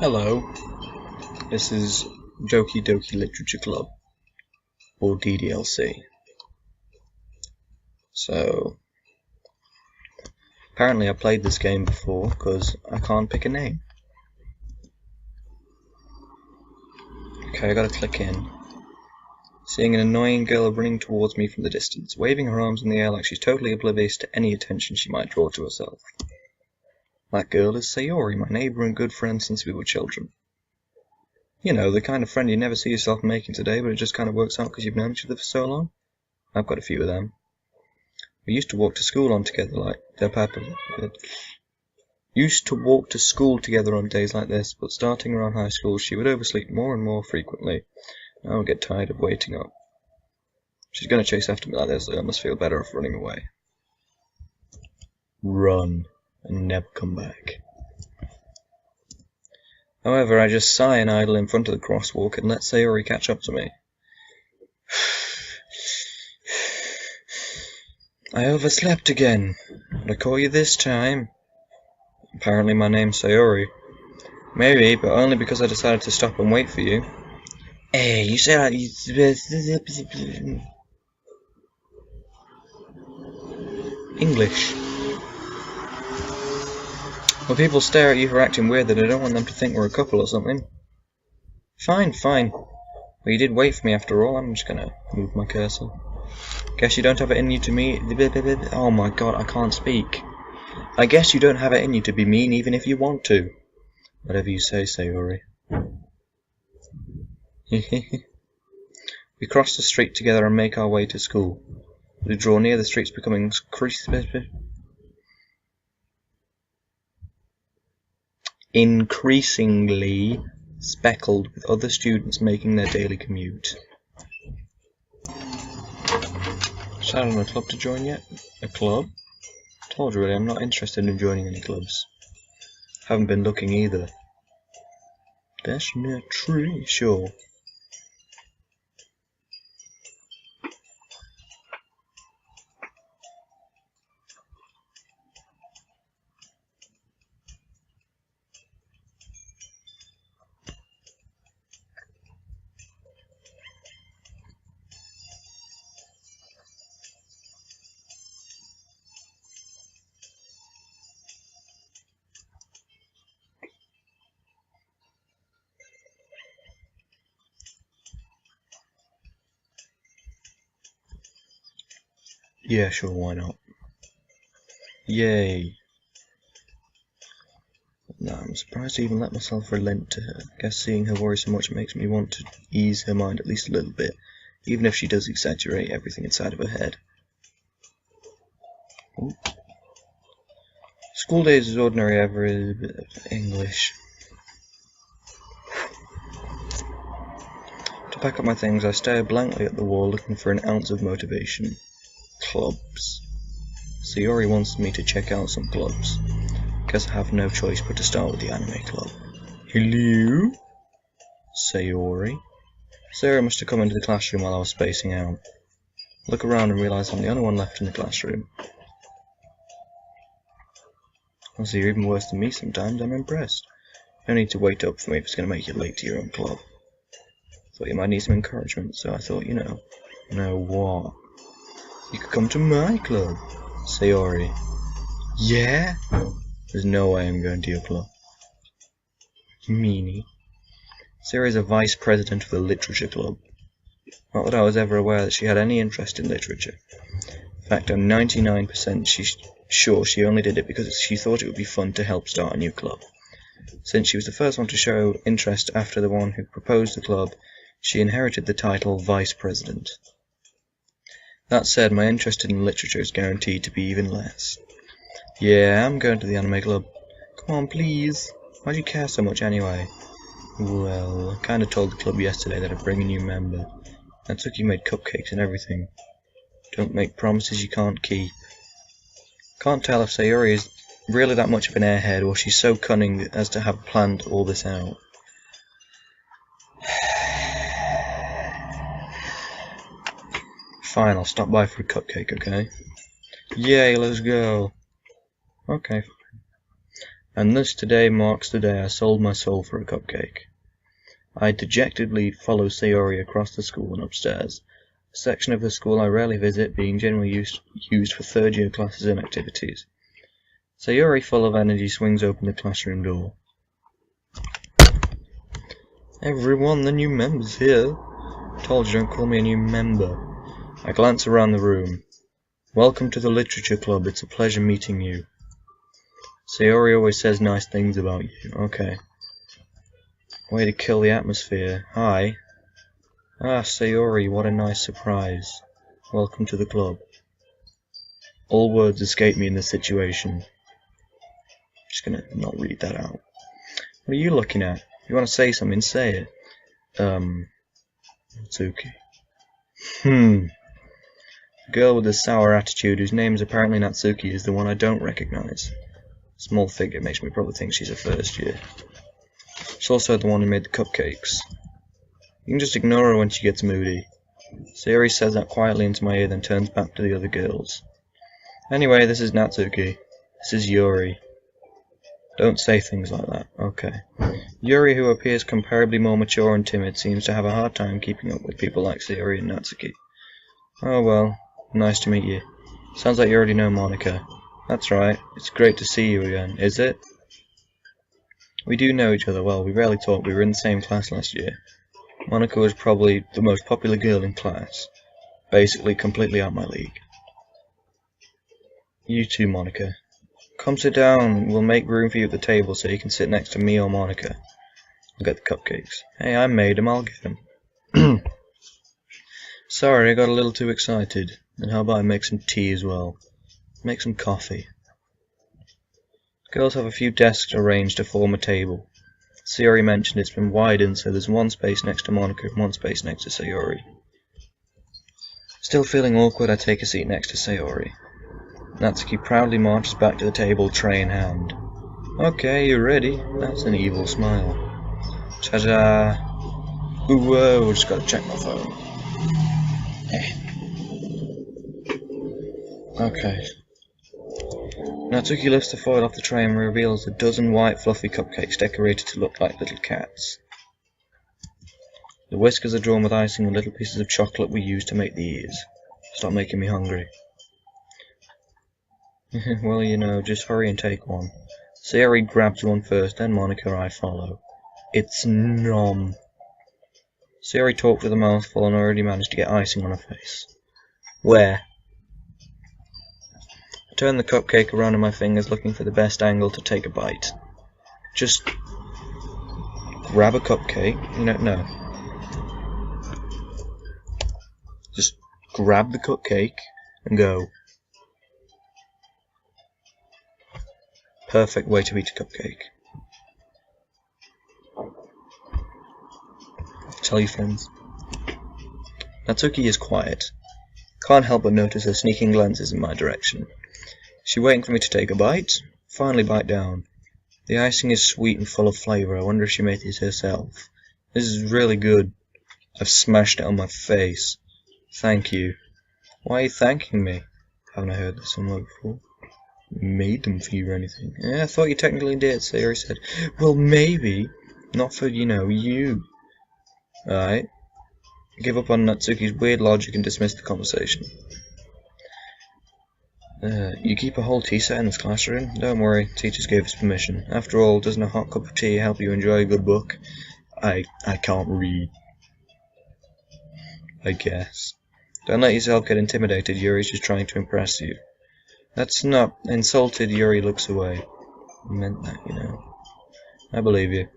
Hello, this is Doki Literature Club, or DDLC. So, apparently I played this game before, because I can't pick a name. Okay, I gotta click in. Seeing an annoying girl running towards me from the distance, waving her arms in the air like she's totally oblivious to any attention she might draw to herself. That girl is Sayori, my neighbour and good friend since we were children. You know, the kind of friend you never see yourself making today, but it just kind of works out because you've known each other for so long. I've got a few of them. We used to walk to school on together on days like this, but starting around high school she would oversleep more and more frequently. I would get tired of waiting up. She's going to chase after me like this, so I must feel better off running away. Run, and never come back. However, I just sigh and idle in front of the crosswalk and let Sayori catch up to me. I overslept again. Did I call you this time? Apparently my name's Sayori. Maybe, but only because I decided to stop and wait for you. Hey, you said English. When people stare at you for acting weird, then I don't want them to think we're a couple or something. Fine. Well, you did wait for me after all. I'm just gonna move my cursor. Guess you don't have it in you to me. Oh my god, I can't speak. I guess you don't have it in you to be mean even if you want to. Whatever you say, Sayori. We cross the street together and make our way to school. We draw near the streets becoming increasingly speckled with other students making their daily commute. Decided on a club to join yet? A club? Told you really, I'm not interested in joining any clubs. Haven't been looking either. That's not true, sure. Yeah, sure, why not? Yay. No, I'm surprised I even let myself relent to her. Guess seeing her worry so much makes me want to ease her mind at least a little bit, even if she does exaggerate everything inside of her head. Ooh. School days is ordinary ever is a bit of English. To pack up my things, I stare blankly at the wall looking for an ounce of motivation. Clubs. Sayori wants me to check out some clubs. Guess I have no choice but to start with the anime club. Hello? Sayori? Sayori must have come into the classroom while I was spacing out. Look around and realise I'm the only one left in the classroom. Honestly, you're even worse than me sometimes. I'm impressed. No need to wait up for me if it's going to make you late to your own club. Thought you might need some encouragement, so I thought, you know. Know what? You could come to my club, Sayori. Yeah? There's no way I'm going to your club. Meanie. Sayori's a vice president of the literature club. Not that I was ever aware that she had any interest in literature. In fact, I'm 99% sure she only did it because she thought it would be fun to help start a new club. Since she was the first one to show interest after the one who proposed the club, she inherited the title vice president. That said, my interest in literature is guaranteed to be even less. Yeah, I'm going to the anime club. Come on, please. Why do you care so much anyway? Well, I kinda told the club yesterday that I'd bring a new member. And Tuki made cupcakes and everything. Don't make promises you can't keep. Can't tell if Sayori is really that much of an airhead or she's so cunning as to have planned all this out. Fine, I'll stop by for a cupcake, okay? Yay, let's go. Okay, fine. And this today marks the day I sold my soul for a cupcake. I dejectedly follow Sayori across the school and upstairs, a section of the school I rarely visit, being generally used for third-year classes and activities. Sayori, full of energy, swings open the classroom door. Everyone, the new member's here. Told you, don't call me a new member. I glance around the room. Welcome to the Literature Club, it's a pleasure meeting you. Sayori always says nice things about you. Okay. Way to kill the atmosphere. Hi. Ah, Sayori, what a nice surprise. Welcome to the club. All words escape me in this situation. Just gonna not read that out. What are you looking at? If you want to say something, say it. Natsuki. The girl with the sour attitude, whose name is apparently Natsuki, is the one I don't recognize. Small figure makes me probably think she's a first year. She's also the one who made the cupcakes. You can just ignore her when she gets moody. Sayori says that quietly into my ear, then turns back to the other girls. Anyway, this is Natsuki. This is Yuri. Don't say things like that. Okay. Yuri, who appears comparably more mature and timid, seems to have a hard time keeping up with people like Sayori and Natsuki. Oh well, nice to meet you. Sounds like you already know Monika. That's right. It's great to see you again, is it? We do know each other well. We rarely talk. We were in the same class last year. Monika was probably the most popular girl in class. Basically completely out my league. You too, Monika. Come sit down. We'll make room for you at the table so you can sit next to me or Monika. I'll get the cupcakes. Hey, I made them. I'll get them. Sorry, I got a little too excited. And how about I make some tea as well? Make some coffee. Girls have a few desks arranged to form a table. Sayori mentioned it's been widened, so there's one space next to Monika and one space next to Sayori. Still feeling awkward, I take a seat next to Sayori. Natsuki proudly marches back to the table, tray in hand. Okay, you're ready. That's an evil smile. Ta-da! Whoa, just gotta check my phone. Okay. Natsuki lifts the foil off the tray and reveals a dozen white fluffy cupcakes decorated to look like little cats. The whiskers are drawn with icing and little pieces of chocolate we use to make the ears. Stop making me hungry. Well, you know, just hurry and take one. Sayori grabs one first, then Monika and I follow. It's nom. Sayori talked with a mouthful and already managed to get icing on her face. Where? I turn the cupcake around in my fingers, looking for the best angle to take a bite. Just grab a cupcake. No. Just grab the cupcake and go. Perfect way to eat a cupcake. Tell your friends. Natsuki is quiet. Can't help but notice her sneaking glances in my direction. She's waiting for me to take a bite. Finally bite down. The icing is sweet and full of flavour. I wonder if she made it herself. This is really good. I've smashed it on my face. Thank you. Why are you thanking me? Haven't I heard this somewhere before? Made them for you or anything? Yeah, I thought you technically did, Sayori said. Well, maybe. Not for, you. Alright. Give up on Natsuki's weird logic and dismiss the conversation. You keep a whole tea set in this classroom? Don't worry, teachers gave us permission. After all, doesn't a hot cup of tea help you enjoy a good book? I can't read. I guess. Don't let yourself get intimidated, Yuri's just trying to impress you. That's not insulted. Yuri looks away. I meant that, I believe you.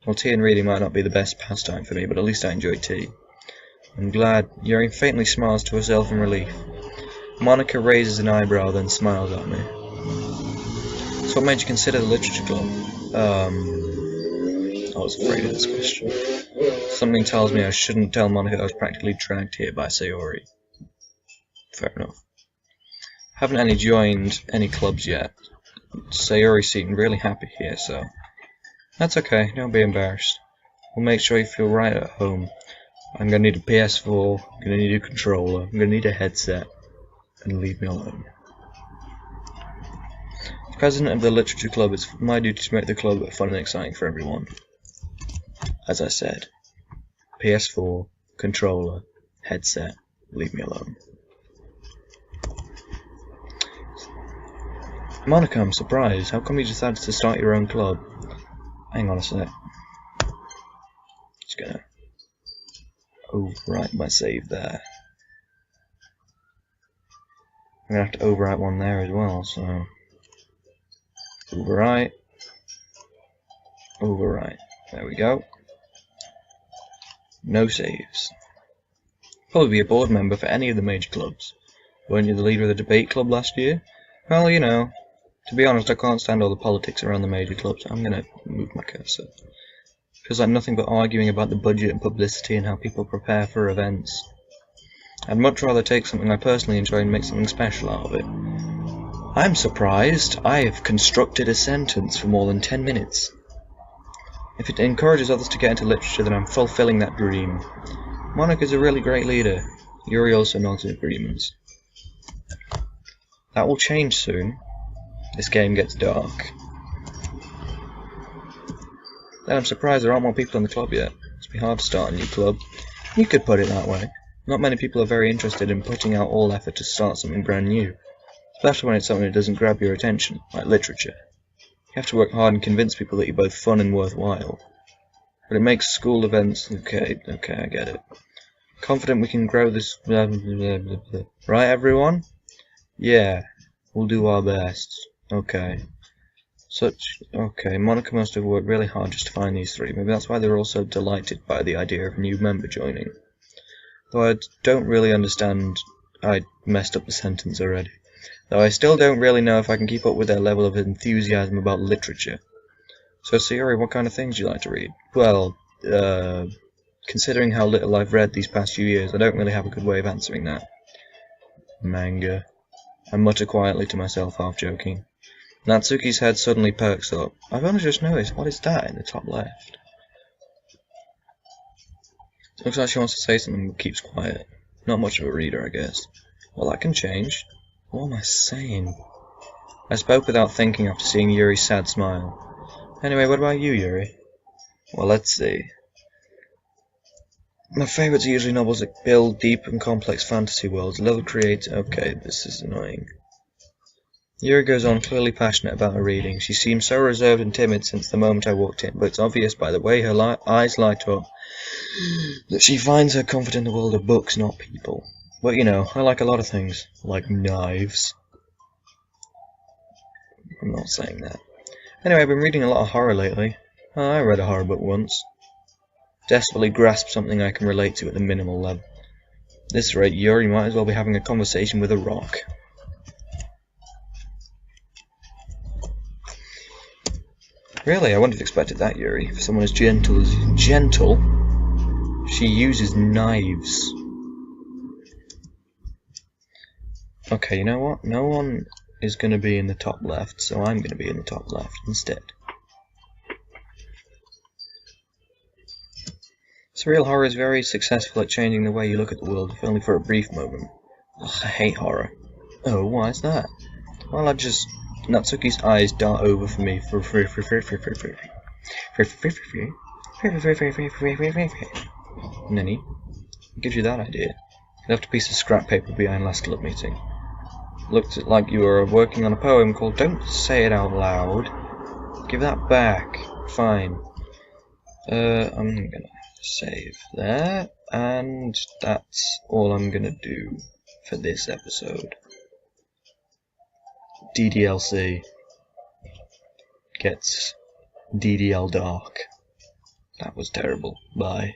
Well, tea and reading might not be the best pastime for me, but at least I enjoy tea. I'm glad. Yuri faintly smiles to herself in relief. Monika raises an eyebrow, then smiles at me. So what made you consider the literature club? I was afraid of this question. Something tells me I shouldn't tell Monika I was practically dragged here by Sayori. Fair enough. Haven't joined any clubs yet. Sayori seemed really happy here, so... That's okay, don't be embarrassed. We'll make sure you feel right at home. I'm gonna need a PS4, I'm gonna need a controller, I'm gonna need a headset, and leave me alone. President of the Literature Club, it's my duty to make the club fun and exciting for everyone. As I said, PS4, controller, headset, leave me alone. Monica, I'm surprised. How come you decided to start your own club? Hang on a sec. Just gonna overwrite my save there. I'm gonna have to overwrite one there as well, so overwrite. Overwrite. There we go. No saves. Probably be a board member for any of the major clubs. Weren't you the leader of the debate club last year? Well, you know, to be honest, I can't stand all the politics around the major clubs. I'm gonna move my cursor. Feels like nothing but arguing about the budget and publicity and how people prepare for events. I'd much rather take something I personally enjoy and make something special out of it. I'm surprised. I have constructed a sentence for more than 10 minutes. If it encourages others to get into literature, then I'm fulfilling that dream. Monica's a really great leader. Yuri also nods in agreement. That will change soon. This game gets dark. Then I'm surprised there aren't more people in the club yet. Must be hard to start a new club. You could put it that way. Not many people are very interested in putting out all effort to start something brand new. Especially when it's something that doesn't grab your attention, like literature. You have to work hard and convince people that you're both fun and worthwhile. But it makes school events... Okay, I get it. Confident we can grow this... Right, everyone? Yeah, we'll do our best. Okay. Okay, Monica must have worked really hard just to find these three. Maybe that's why they were all so delighted by the idea of a new member joining. Though I don't really understand... I messed up the sentence already. Though I still don't really know if I can keep up with their level of enthusiasm about literature. So, Sayori, what kind of things do you like to read? Well, considering how little I've read these past few years, I don't really have a good way of answering that. Manga. I mutter quietly to myself, half joking. Natsuki's head suddenly perks up. I've only just noticed. What is that in the top left? Looks like she wants to say something but keeps quiet. Not much of a reader, I guess. Well, that can change. What am I saying? I spoke without thinking after seeing Yuri's sad smile. Anyway, what about you, Yuri? Well, let's see. My favourites are usually novels that build deep and complex fantasy worlds. Love create... Okay, this is annoying. Yuri goes on, clearly passionate about her reading. She seems so reserved and timid since the moment I walked in, but it's obvious by the way her eyes light up that she finds her comfort in the world of books, not people. But you know, I like a lot of things. Like knives. I'm not saying that. Anyway, I've been reading a lot of horror lately. Oh, I read a horror book once. Desperately grasp something I can relate to at the minimal level. At this rate, Yuri might as well be having a conversation with a rock. Really, I wouldn't have expected that, Yuri. For someone as gentle as... Gentle? She uses knives. Okay, you know what? No one is going to be in the top left, so I'm going to be in the top left instead. Surreal horror is very successful at changing the way you look at the world, if only for a brief moment. Ugh, I hate horror. Oh, why is that? Well, Natsuki's eyes dart over for me for Nenny, what gives you that idea? You left a piece of scrap paper behind last club meeting. Looked like you were working on a poem called Don't Say It Out Loud. Give that back. Fine. I'm gonna save there, and that's all I'm gonna do for this episode. DDLC gets DDL dark. That was terrible. Bye.